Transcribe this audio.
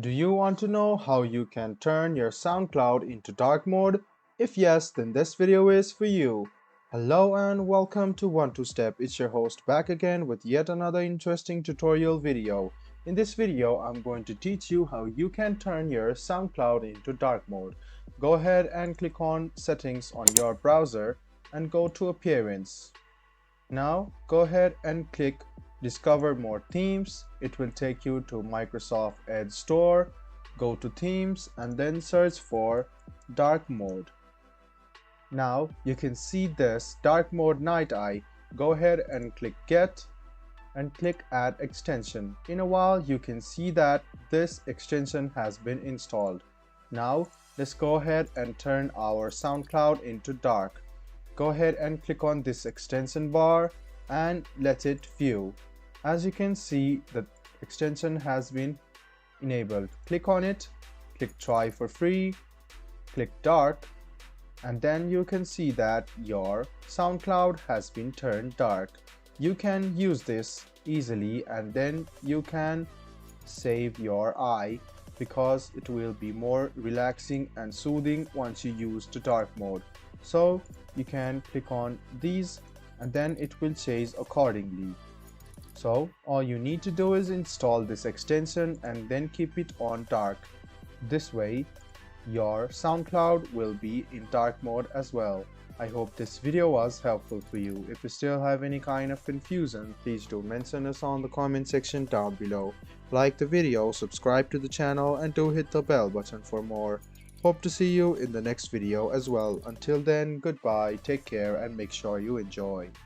Do you want to know how you can turn your SoundCloud into dark mode? If yes, then this video is for you. Hello and welcome to One Two Step. It's your host back again with yet another interesting tutorial video. In this video, I'm going to teach you how you can turn your SoundCloud into dark mode. Go ahead and click on Settings on your browser and go to Appearance. Now go ahead and click Discover More Themes. It will take you to Microsoft Edge Store. Go to Themes and then search for Dark Mode. Now you can see this Dark Mode Night Eye. Go ahead and click Get and click Add Extension. In a while you can see that this extension has been installed. Now let's go ahead and turn our SoundCloud into dark. Go ahead and click on this extension bar and let it view. As you can see, the extension has been enabled. Click on it, click try for free, click dark, and then you can see that your SoundCloud has been turned dark. You can use this easily and then you can save your eye because it will be more relaxing and soothing once you use the dark mode. So you can click on these and then it will change accordingly. So all you need to do is install this extension and then keep it on dark. This way your SoundCloud will be in dark mode as well. I hope this video was helpful for you. If you still have any kind of confusion, please do mention us on the comment section down below. Like the video, subscribe to the channel and do hit the bell button for more. Hope to see you in the next video as well. Until then, goodbye, take care and make sure you enjoy.